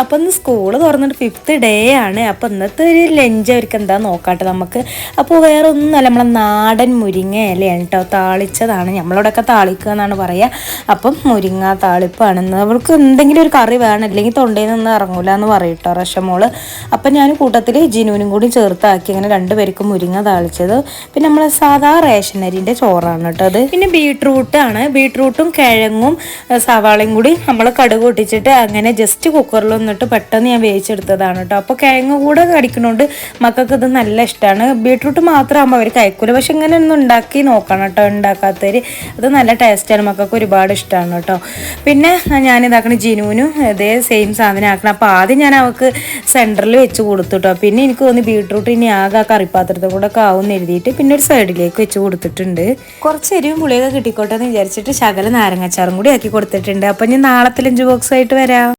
അപ്പം ഇന്ന് സ്കൂള് തുറന്നിട്ട് 5th ഡേ ആണ്. അപ്പം ഇന്നത്തെ ഒരു ലഞ്ച് അവർക്ക് എന്താ നോക്കാട്ടെ നമുക്ക്. അപ്പോൾ വേറെ ഒന്നുമല്ല, നമ്മളെ നാടൻ മുരിങ്ങ ഇലയാണ് കേട്ടോ, താളിച്ചതാണ്. നമ്മളോടൊക്കെ താളിക്കുക എന്നാണ് പറയുക. അപ്പം മുരിങ്ങ താളിപ്പാണെന്ന്. അവൾക്ക് എന്തെങ്കിലും ഒരു കറി വേണം, അല്ലെങ്കിൽ തൊണ്ടയിൽ നിന്ന് ഇറങ്ങൂല എന്ന് പറയും കേട്ടോ റഷമോള്. അപ്പം ഞാൻ കൂട്ടത്തിൽ ജിനുവിനും കൂടി ചേർത്താക്കി അങ്ങനെ 2 പേർക്കും മുരിങ്ങ താളിച്ചത്. പിന്നെ നമ്മളെ സാധാ റേഷനരിൻ്റെ ചോറാണ് കേട്ടോ അത്. പിന്നെ ബീട്രൂട്ടാണ്. ബീട്രൂട്ടും കിഴങ്ങും സവാളയും കൂടി നമ്മൾ കടുക് പൊട്ടിച്ചിട്ട് അങ്ങനെ ജസ്റ്റ് കുക്കറിൽ വന്നിട്ട് പെട്ടെന്ന് ഞാൻ വേവിച്ചെടുത്തതാണ് കേട്ടോ. അപ്പോൾ കിഴങ്ങ് കൂടെ കടിക്കണോണ്ട് മക്കൾക്ക് ഇത് നല്ല ഇഷ്ടമാണ്. ബീട്രൂട്ട് മാത്രമാകുമ്പോൾ അവർ കഴിക്കൂല. പക്ഷെ ഇങ്ങനെ ഒന്ന് ഉണ്ടാക്കി നോക്കണം കേട്ടോ, ഉണ്ടാക്കാത്തവർ. അത് നല്ല ടേസ്റ്റാണ്, മക്കൾക്ക് ഒരുപാട് ഇഷ്ടമാണ് കേട്ടോ. പിന്നെ ഞാൻ ഇതാക്കണം ജിനുവിനും ഇതേ സെയിം സാധനം ആക്കണം. അപ്പോൾ ആദ്യം ഞാൻ അവൾക്ക് സെൻറ്ററിൽ വെച്ച് കൊടുത്തു കേട്ടോ. പിന്നെ എനിക്ക് തോന്നി ബീട്രൂട്ട് ഇനി ആകെ ആ കറിപ്പാത്രത്തിൽ കൂടെ ഒക്കെ ആവും എന്ന് എഴുതിയിട്ട് പിന്നെ ഒരു സൈഡിലേക്ക് വെച്ച് കൊടുത്തിട്ടുണ്ട്. കുറച്ച് എരിവും പുളിയൊക്കെ കിട്ടിക്കോട്ടെ എന്ന് വിചാരിച്ചിട്ട് ശകല നാരങ്ങാച്ചാറും കൂടി ആക്കി കൊടുത്തിട്ടുണ്ട്. അപ്പം ഞാൻ നാളത്തെ ലഞ്ച് ബോക്സ് ആയിട്ട് വരാം.